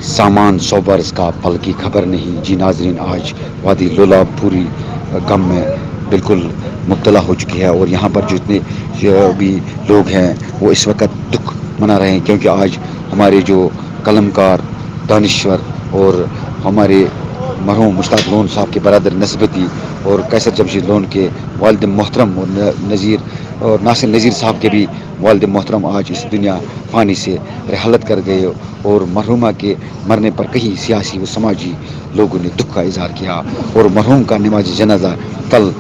सामान 100 बरस का पल की खबर नहीं। जी नाजरीन, आज वादी लोला पूरी गम में बिल्कुल मुब्तला हो चुकी है और यहाँ पर जितने भी लोग हैं वो इस वक्त दुख मना रहे हैं, क्योंकि आज हमारे जो कलमकार दानिश्वर और हमारे मरहूम मुश्ताक लोन साहब के बरदर नस्बती और कैसर जमशीद लोन के वालिद मोहतरम और नज़ीर और नासिर नज़ीर साहब के भी वालिद मोहतरम आज इस दुनिया फ़ानी से रहलत कर गए। और मरहूमा के मरने पर कई सियासी व समाजी लोगों ने दुख का इजहार किया और मरहूम का नमाज जनाजा कल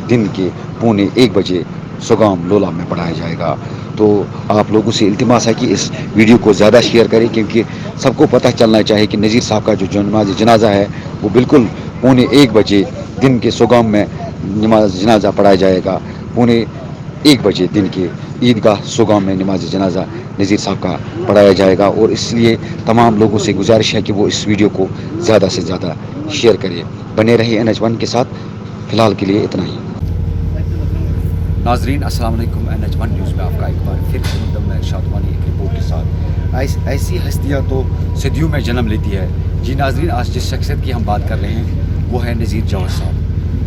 दिन के 1:15 बजे सुगाम लोला में पढ़ाया जाएगा। तो आप लोगों से इल्तिमास है कि इस वीडियो को ज़्यादा शेयर करें, क्योंकि सबको पता चलना चाहिए कि नज़ीर साहब का जो नमाज जनाजा है वो बिल्कुल 1:15 बजे दिन के सुगाम में नमाज जनाजा पढ़ाया जाएगा। 1:15 बजे दिन के ईदगाह सुगाम में नमाज जनाजा नज़ीर साहब का पढ़ाया जाएगा। और इसलिए तमाम लोगों से गुजारिश है कि वो इस वीडियो को ज़्यादा से ज़्यादा शेयर करें। बने रहिए NH1 के साथ। फ़िलहाल के लिए इतना ही। नाजरीन अस्सलाम वालेकुम, NH1 न्यूज़ में आपका एक बार फिर मुकदम है इरशाद वानी एक रिपोर्ट के साथ। ऐसी हस्तियाँ तो सदियों में जन्म लेती है। जी नाजरीन, आज जिस शख्सियत की हम बात कर रहे हैं वो है नज़ीर जौहर साहब,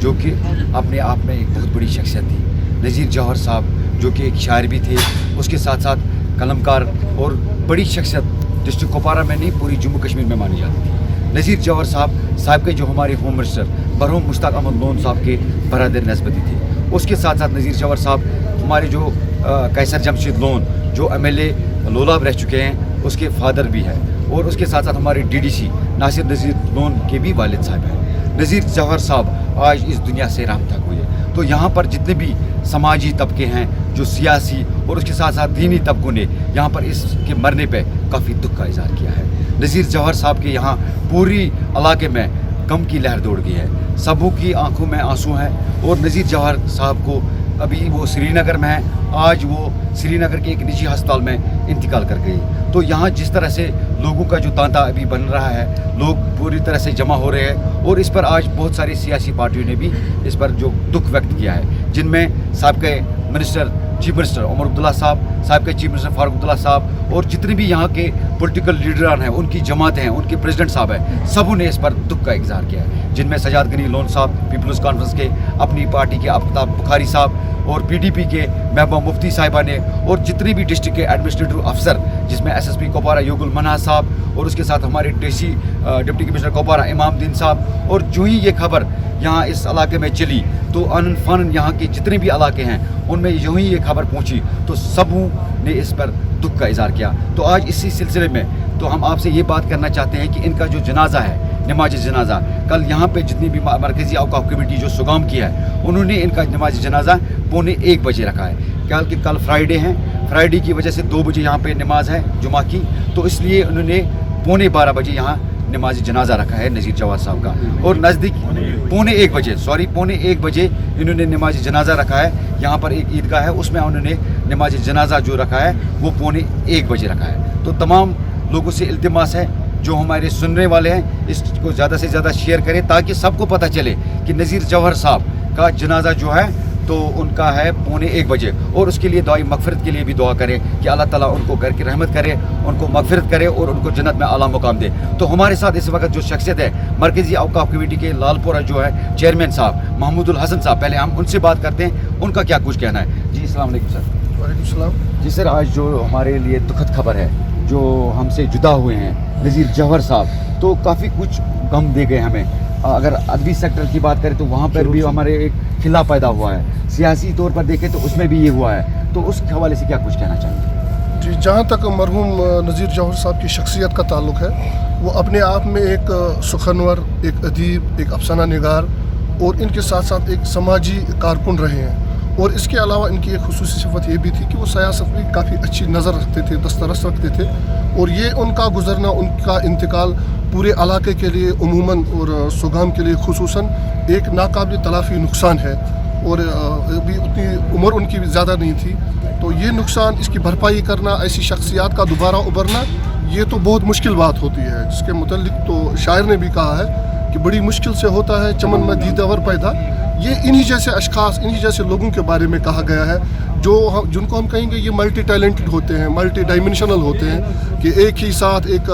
जो कि अपने आप में एक बहुत बड़ी शख्सियत थी। नज़ीर जौहर साहब जो कि एक शायर भी थे, उसके साथ साथ कलमकार और बड़ी शख्सियत डिस्ट्रिक्ट कुपवारा में नहीं पूरी जम्मू कश्मीर में मानी जाती थी। नज़ीर जौहर साहब के जो हमारे होम मिनिस्टर मरहूम मुश्ताक अहमद लोन साहब के बरदर नस्बती थे। उसके साथ साथ नज़ीर जौहर साहब हमारे जो कैसर जमशीद लोन जो MLA लोला रह चुके हैं उसके फादर भी हैं, और उसके साथ साथ हमारे DDC नासिर नज़ीर लोन के भी वालिद साहब हैं। नज़ीर जौहर साहब आज इस दुनिया से रामतक हुए। तो यहाँ पर जितने भी समाजी तबके हैं, जो सियासी और उसके साथ साथ दीनी तबकों ने यहाँ पर इसके मरने पे काफ़ी दुख का इजहार किया है। नज़ीर जौहर साहब के यहाँ पूरी इलाके में गम की लहर दौड़ गई है, सबों की आंखों में आंसू हैं। और नज़ीर जौहर साहब को अभी वो श्रीनगर में है, आज वो श्रीनगर के एक निजी अस्पताल में इंतकाल कर गई। तो यहाँ जिस तरह से लोगों का जो तांता अभी बन रहा है, लोग पूरी तरह से जमा हो रहे हैं और इस पर आज बहुत सारी सियासी पार्टियों ने भी इस पर जो दुख व्यक्त किया है, जिनमें साबिक़ चीफ मिनिस्टर उमर अब्दुल्ला साहब, साबिक़ चीफ मिनिस्टर फारूक अब्दुल्ला साहब और जितने भी यहाँ के पॉलिटिकल लीडरान हैं, उनकी जमातें हैं, उनके प्रेसिडेंट साहब हैं, सबों ने इस पर दुख का इजहार किया है। जिनमें सजाद गनी लोन साहब पीपल्स कॉन्फ्रेंस के, अपनी पार्टी के आफ्ताब बुखारी साहब और PDP के महबूबा मुफ्ती साहिबा ने, और जितने भी डिस्ट्रिक्ट के एडमिनिस्ट्रेटिव अफसर जिसमें SSP कुपवारा युगुल मन्हा साहब और उसके साथ हमारे DC deputy commissioner Kupwara Imamuddin साहब। और जो ही ये खबर यहाँ इस इलाके में चली तो अनन फनन यहाँ के जितने भी इलाके हैं उनमें यूँ ही ये खबर पहुँची तो सबों ने इस पर दुख का इजहार किया। तो आज इसी सिलसिले में तो हम आपसे ये बात करना चाहते हैं कि इनका जो जनाजा है, नमाज जनाजा, कल यहाँ पे जितनी भी मरकज़ी औक़ाफ़ कमेटी जो सुगाम की है उन्होंने इनका नमाज जनाजा 1:15 बजे रखा है। कल फ्राइडे हैं, फ्राइडे की वजह से 2 बजे यहाँ पे नमाज है जुमा की, तो इसलिए उन्होंने 12:15 बजे यहाँ नमाज जनाजा रखा है नज़ीर जौहर साहब का। और नज़दीक 1:15 बजे इन्होंने नमाज जनाजा रखा है। यहाँ पर एक ईदगाह है, उसमें उन्होंने नमाज जनाजा जो रखा है वो 1:15 बजे रखा है। तो तमाम लोगों से इल्तिमास है जो हमारे सुनने वाले हैं इसको ज़्यादा से ज़्यादा शेयर करें ताकि सबको पता चले कि नज़ीर जौहर साहब का जनाजा जो है तो उनका है 1:15 बजे। और उसके लिए दुआई मगफिरत के लिए भी दुआ करें कि अल्लाह ताला उनको घर की रहमत करे, उनको मगफिरत करे और उनको जन्नत में आला मुकाम दे। तो हमारे साथ इस वक्त जो शख्सियत है मरकज़ी औक़ाफ़ कमेटी के लालपुरा जो है चेयरमैन साहब महमूदुल हसन साहब, पहले हम उनसे बात करते हैं, उनका क्या कुछ कहना है। जी अस्सलाम वालेकुम सर। वालेकुम सलाम। जी सर, आज जो हमारे लिए दुखद खबर है, जो हमसे जुदा हुए हैं नज़ीर जौहर साहब, तो काफ़ी कुछ गम दे गए हमें। अगर अदबी सेक्टर की बात करें तो वहाँ पर भी हमारे एक खिला पैदा हुआ है, सियासी तौर पर देखें तो उसमें भी ये हुआ है, तो उस हवाले से क्या कुछ कहना चाहेंगे। जी, जहाँ तक मरहूम नज़ीर जौहर साहब की शख्सियत का ताल्लुक़ है, वो अपने आप में एक सुखनवर, एक अदीब, एक अफसाना निगार और इनके साथ साथ एक समाजी कारकुन रहे हैं। और इसके अलावा इनकी एक खुसूसी सिफत ये भी थी कि वो सियासत में काफ़ी अच्छी नज़र रखते थे, दस्तरस रखते थे। और ये उनका गुज़रना, उनका इंतकाल पूरे इलाके के लिए उमूमन और सुगाम के लिए खुसूसन एक नाकाबिल तलाफ़ी नुकसान है। और अभी उतनी उम्र उनकी ज़्यादा नहीं थी, तो ये नुकसान, इसकी भरपाई करना, ऐसी शख्सियात का दोबारा उभरना, ये तो बहुत मुश्किल बात होती है, जिसके मुतल्लिक तो शायर ने भी कहा है कि बड़ी मुश्किल से होता है चमन में दीदावर पैदा। ये इन्हीं जैसे अशखास, इन्हीं जैसे लोगों के बारे में कहा गया है जिनको हम कहेंगे ये मल्टी टैलेंटेड होते हैं, मल्टी डायमेंशनल होते हैं कि एक ही साथ एक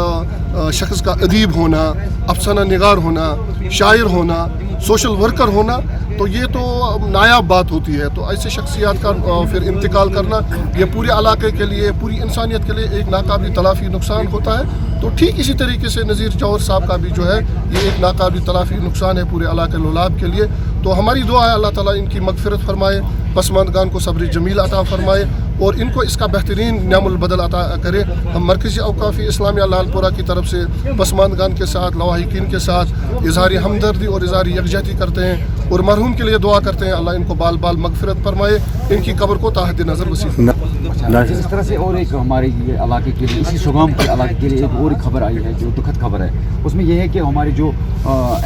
शख्स का अदीब होना, अफसाना निगार होना, शायर होना, सोशल वर्कर होना, तो ये तो नायाब बात होती है। तो ऐसे शख्सियत का फिर इंतकाल करना ये पूरे इलाके के लिए, पूरी इंसानियत के लिए एक नाकाबिल तलाफ़ी नुकसान होता है। तो ठीक इसी तरीके से नज़ीर जौहर साहब का भी जो है ये एक नाकाबिल तलाफ़ी नुकसान है पूरे इलाके लोलाब के लिए। तो हमारी दुआ है अल्लाह ताला इनकी मगफिरत फरमाए, पसमानदगान को सब्र जमील अता फरमाए और इनको इसका बेहतरीन न्यामुल बदल अता करे। हम मरकज़ी औक़ाफ़ी इस्लामिया लालपुरा की तरफ से पसमानदगान के साथ, लवाहिकीन के साथ इज़हार हमदर्दी और इज़हार यकजहती करते हैं और मरहूम के लिए दुआ करते हैं अल्लाह इनको बाल बाल मगफिरत फरमाए, इनकी कब्र को ताहद नज़र वसी। इस तरह से और एक हमारे ये इलाके के लिए, इसी सुगाम के इलाके के लिए एक और खबर आई है जो दुखद खबर है। उसमें यह है कि हमारे जो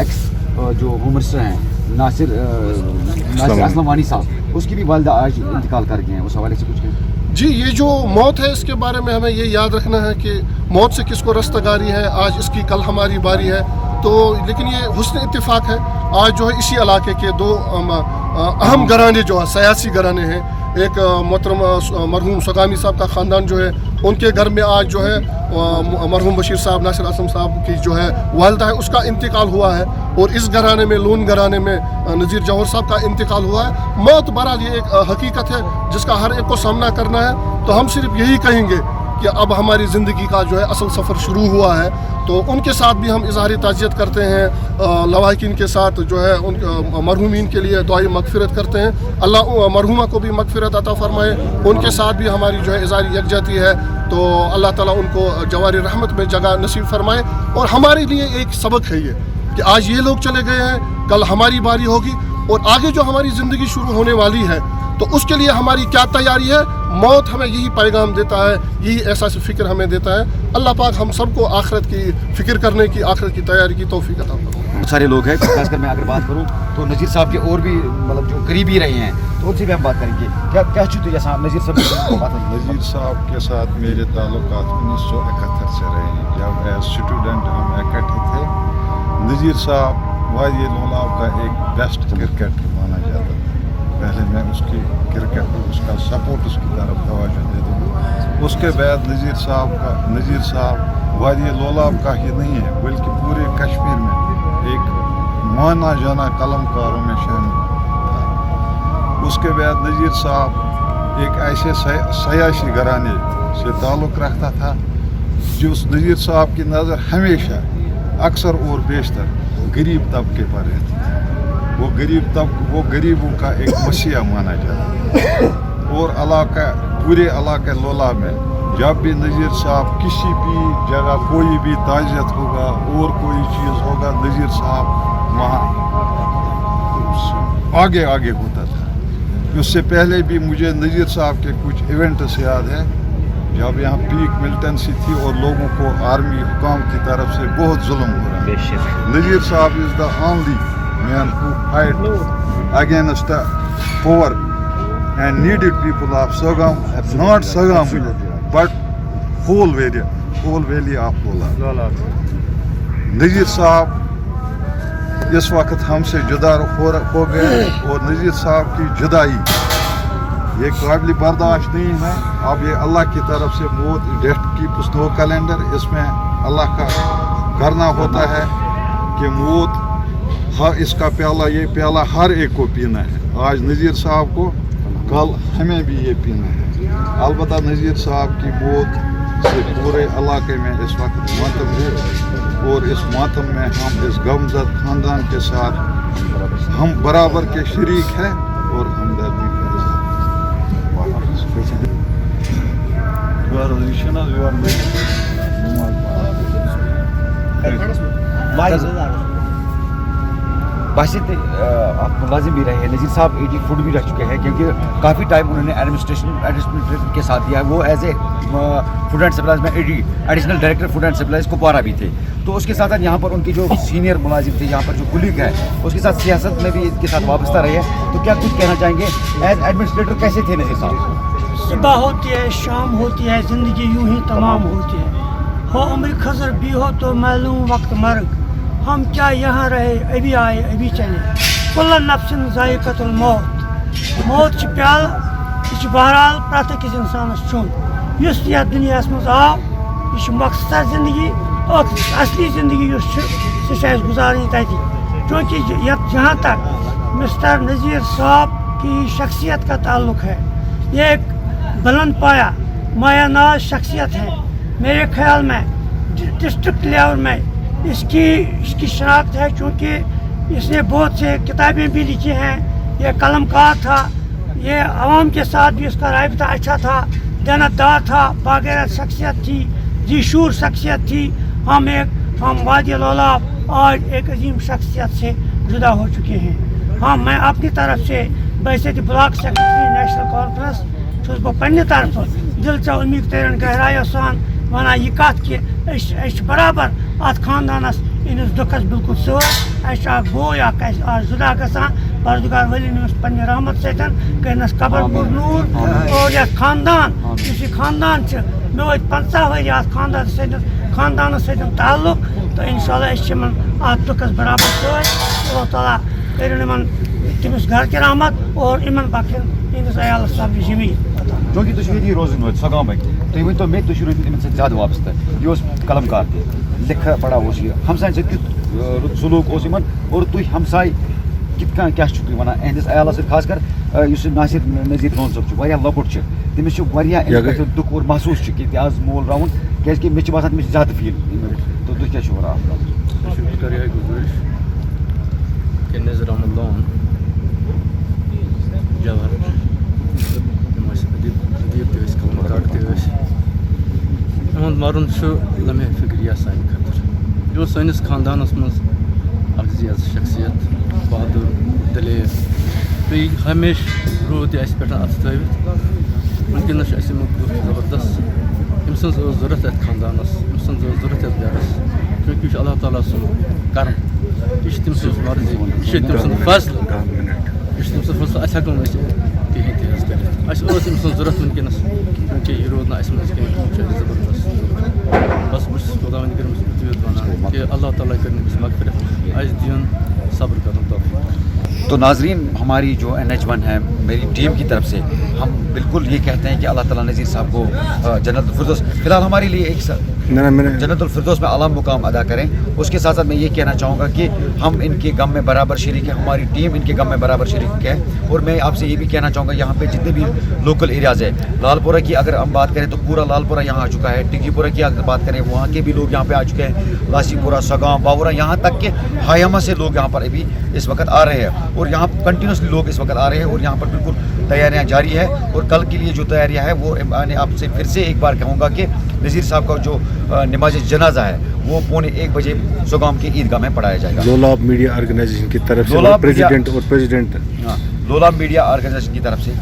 एक्स जो होम मिनिस्टर हैं नासिर असलम वानी साहब, उसकी भी वालिदा आज इंतकाल कर गए हैं। उस हवाले से कुछ कहें। जी, ये जो मौत है इसके बारे में हमें ये याद रखना है कि मौत से किसको रस्तगारी है, आज इसकी कल हमारी बारी है। तो लेकिन ये हुस्न इत्तेफाक है, आज जो है इसी इलाके के दो अहम घराने जो है सियासी घराने हैं, एक मोहतरम मरहूम सगामी साहब का ख़ानदान जो है उनके घर में आज जो है मरहूम बशीर साहब, नासिर असलम साहब की जो है वालिदा है उसका इंतकाल हुआ है और इस घराने में, लोन घराने में नज़ीर जौहर साहब का इंतकाल हुआ है। मौत बहरहाल ये एक हकीकत है जिसका हर एक को सामना करना है। तो हम सिर्फ यही कहेंगे कि अब हमारी ज़िंदगी का जो है असल सफ़र शुरू हुआ है। तो उनके साथ भी हम इज़हार ताज़ियत करते हैं, लवाहिकीन के साथ जो है उन मरहूमीन के लिए दुआई मगफिरत करते हैं। अल्लाह मरहूमा को भी मगफिरत अता फरमाए, उनके साथ भी हमारी जो है इज़हार यकजहती है। तो अल्लाह ताला उनको जवारी रहमत में जगह नसीब फरमाए। और हमारे लिए एक सबक है ये कि आज ये लोग चले गए हैं, कल हमारी बारी होगी और आगे जो हमारी ज़िंदगी शुरू होने वाली है तो उसके लिए हमारी क्या तैयारी है। मौत हमें यही पैगाम देता है, यही एहसास फ़िक्र हमें देता है। अल्लाह पाक हम सबको आखिरत की फ़िक्र करने की, आखिरत की तैयारी की तौफीक अता फरमाए। बहुत सारे लोग हैं, खासकर मैं अगर बात करूँ तो नज़ीर साहब के और भी मतलब जो करीबी रहे हैं तो उनसे भी हम बात करेंगे। क्या चीज़ जैसा नज़ीर साहब नज़ीर साहब के साथ मेरे ताल्लुकात 1971 से रहे हैं। जब एज स्टूडेंट हम इकट्ठे थे। नज़ीर साहब वादी लोलाब का एक बेस्ट क्रिकेटर माना जाता था। पहले मैं उसकी क्रिकेट उसका सपोर्ट उसकी तरफ तवज्जो दे दूँ। उसके बाद नज़ीर साहब वादी लोलाब का ही नहीं है बल्कि पूरे कश्मीर में एक माना जाना कलमकारों में शामिल था। उसके बाद नज़ीर साहब एक ऐसे सियासी घराने से ताल्लुक़ रखता था जो नज़ीर साहब की नज़र हमेशा अक्सर और बेशतर गरीब तबके पर रहती है। वो गरीबों का एक मसीहा माना जाता है। और पूरे इलाके लोला में जब भी नज़ीर साहब किसी भी जगह कोई भी ताज़ियत होगा और कोई चीज़ होगा, नज़ीर साहब वहाँ आगे होता था। उससे पहले भी मुझे नज़ीर साहब के कुछ इवेंट्स याद है जब यहाँ पीक मिलिटेंसी थी और लोगों को आर्मी हुकाम की तरफ से बहुत जुल्म हो रहा है। नज़ीर साहब is the only man who fight against the poor and needed people of Sagam, not Sagam, but whole valley of Lola. नज़ीर साहब इस वक्त हमसे जुदा हो गए और नज़ीर साहब की जुदाई ये काबिल बर्दाश्त नहीं है। अब ये अल्लाह की तरफ से बहुत डेट कीप्स नो कैलेंडर, इसमें अल्लाह का करना होता है कि मौत इसका प्याला, ये प्याला हर एक को पीना है। आज नज़ीर साहब को, कल हमें भी ये पीना है। अलबत्ता नज़ीर साहब की मौत से पूरे इलाके में इस वक्त मातम है और इस मातम में हम इस गमज़द ख़ानदान के साथ हम बराबर के शरीक हैं और हमदर्दी का इज़हार। बासित आप मुलाजिम भी रहे हैं, नज़ीर साहब 80 फुट भी रह चुके हैं क्योंकि काफ़ी टाइम उन्होंने एडमिनिस्ट्रेशन के साथ दिया। वो as a food and supplies में additional director food and supplies Kupwara भी थे। तो उसके साथ साथ यहाँ पर उनके जो सीनियर मुलाजिम थे, यहाँ पर जो कुलीग है, उसके साथ सियासत में भी इनके साथ वाबस्ता रहे हैं। तो क्या कुछ कहना चाहेंगे एज एडमिनिस्ट्रेटर कैसे थे नज़ीर साहब? सुबह होती है, शाम होती है, ज़िंदगी यूं ही तमाम होती है। हो उम्र खज़र भी हो तो मालूम वक्त मर्ग, हम क्या यहाँ रहे, अभी आए अभी चले। कुल्ल नफ्सिन ज़ाइक़तुल मौत, मौत की प्याला یہ بہرحال پریت أکِس اِنسانس چون یُس یتھ دُنیاہس منٛز آو یہِ چھِ مقصد زندگی اور اصلی زندگی یُس چھِ سُہ چھِ اَسہِ گُزارٕنۍ تَتہِ چونکہ جہاں تک مسٹر نذیر صاحب کی شخصیت کا تعلق ہے یہ ایک بلند پایا مایہ ناز شخصیت ہے میرے خیال میں ڈسٹرکٹ لیول میں اس کی شناخت ہے چونکہ اس نے بہت سے کتابیں بھی لکھی ہیں یہ قلم کار تھا یہ عوام کے ساتھ بھی اس کا رابطہ اچھا تھا دیانتدار تھا باغیرت شخصیت تھی ذی شعور شخصیت تھی ہم وادی لولاب آج ایک عظیم شخصیت سے جدا ہو چکے ہیں ہاں میں اپنی طرف سے بحیثیت بلاک سیکرٹری نیشنل کانفرنس چھس بہ پنہ طرف دل چو امید ترین گہرایو سان ونان یہ کت کہ برابر ات خاندانس انس دکھس بالکل ست اخ بوے اخ آج جدا گژھان پردگار ولی نمس پنہ رحمت ستن کرنس قبر پور نور اور یہ خاندان اس خاندان مے وت 50 ؤری ات خاندانس ستن تعلق تو انشاءاللہ اس ات دکھس برابر ست اللہ تعالیٰ کرن تمس گھر کی رحمت اور امن بخشن اندس عیالس سب زمین چونکہ تھی ییٚتی روزن وٲلۍ سۄگامٕکۍ تُہۍ ؤنۍتو مےٚ تُہۍ چھِو روٗدمٕتۍ یِمن سۭتۍ زیادٕ وابستہٕ یہِ اوس قلم کار تہِ لِکھا پڑھا اوس یہِ ہمساین سۭتۍ کیُتھ رُت سلوٗک اوس یِمن اور تُہۍ ہمساے کِتھ کٔنۍ کیٛاہ چھُو تُہۍ وَنان اہندِس عیالس سۭتۍ خاص کر یُس یہِ ناصر نذیر لون صٲب چھُ واریاہ لۄکُٹ چھُ تٔمِس چھُ واریاہ اَمہِ خٲطرٕ دُکھ اور محسوٗس چھُ کہِ تہِ آز مول راوُن کیٛازِکہِ مےٚ چھُ باسان تٔمِس چھُ زیادٕ فیٖل تہٕ تُہۍ کیٛاہ چھُو وَنان بہٕ کَرٕ یِہوٚے گُزٲرِش کہِ نذیر احمد لون جوہر یِم ٲسۍ ادیٖب تہِ ٲسۍ قلم کار تہِ ٲسۍ یِہُنٛد مَرُن چھُ لمحہ فِکرِیا سانہِ خٲطرٕ یہِ اوس سٲنِس خاندانَس منٛز اکھ زیادٕ شخصیت بہادُر دلیٖر بیٚیہِ ہمیشہِ روٗد یہِ اَسہِ پٮ۪ٹھ اَتھٕ تھٲوِتھ وٕنکٮ۪نَس چھُ اَسہِ اَمیُک دُکھ زبردست أمۍ سٕنٛز ٲس ضوٚرَتھ یَتھ خاندانَس أمۍ سٕنٛز ٲس ضوٚرَتھ یَتھ گَرَس چوٗنٛکہِ یہِ چھُ اللہ تعالیٰ سُنٛد کرم یہِ چھِ تٔمۍ سٕنٛز مرضی یہِ چھِ تٔمۍ سُنٛد فٲصلہٕ یہِ چھِ تٔمۍ سُنٛد فٲصلہٕ اَسہِ ہٮ۪کو نہٕ أسۍ کِہیٖنۍ تہِ حظ کٔرِتھ اَسہِ ٲس أمۍ سٕنٛز ضوٚرَتھ وٕنکٮ۪نَس چوٗنٛکہِ یہِ روٗد نہٕ اَسہِ منٛز کینٛہہ یہِ چھُ اَسہِ زبردست بس بہٕ چھُس خۄداوندِ کٔرمٕژ یُتُے وَنان کہ اللہ تعالیٰ کٔرِنۍ أمِس مغفرت اَسہِ دِیُن صبر کرُن توفیٖق تو ناظرین ہماری جو NH1 ہے میری ٹیم کی طرف سے ہم بالکل یہ کہتے ہیں کہ اللہ تعالیٰ نذیر صاحب کو جنت الفردوس فی الحال ہمارے لیے ایک جنت الفردوس میں اعلیٰ مقام ادا کریں اس کے ساتھ ساتھ میں یہ کہنا چاہوں گا کہ ہم ان کے غم میں برابر شریک ہیں ہماری ٹیم ان کے غم میں برابر شریک ہے اور میں آپ سے یہ بھی کہنا چاہوں گا یہاں پہ جتنے بھی لوکل ایریاز ہیں لال پورہ کی اگر ہم بات کریں تو پورا لال پورہ یہاں آ چکا ہے ٹنگی پورہ کی اگر بات کریں وہاں کے بھی لوگ یہاں پہ آ چکے ہیں لاسی پورہ سگام باورہ یہاں تک کہ ہائیما سے لوگ یہاں پر ابھی اس وقت آ رہے ہیں اور یہاں کنٹینیوسلی لوگ اس وقت آ رہے ہیں اور یہاں پر بالکل تیاریاں جاری ہے اور کل کے لیے جو تیاریاں ہیں وہ میں آپ سے پھر سے ایک بار کہوں گا کہ نذیر صاحب کا جو نماز جنازہ ہے وہ 1:15 بجے سوگام کی عیدگاہ میں پڑھایا جائے گا لولاب میڈیا آرگنائزیشن کی طرف سے پریزیڈنٹ لولاب میڈیا آرگنائزیشن کی طرف سے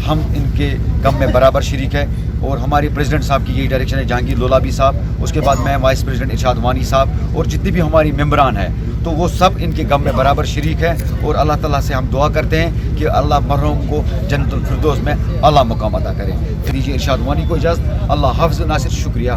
ہم ان کے غم میں برابر شریک ہے اور ہمارے پریزیڈنٹ صاحب کی یہی ڈائریکشن ہے جہانگیر لولابی صاحب اس کے بعد میں وائس پریزیڈنٹ ارشاد وانی صاحب اور جتنی بھی ہماری ممبران ہیں تو وہ سب ان کے غم میں برابر شریک ہیں اور اللہ تعالیٰ سے ہم دعا کرتے ہیں کہ اللہ مرحوم کو جنت الفردوس میں اعلیٰ مقام عطا کرے. دیجیے ارشاد وانی کو اجازت. اللہ حافظ. ناصر شکریہ.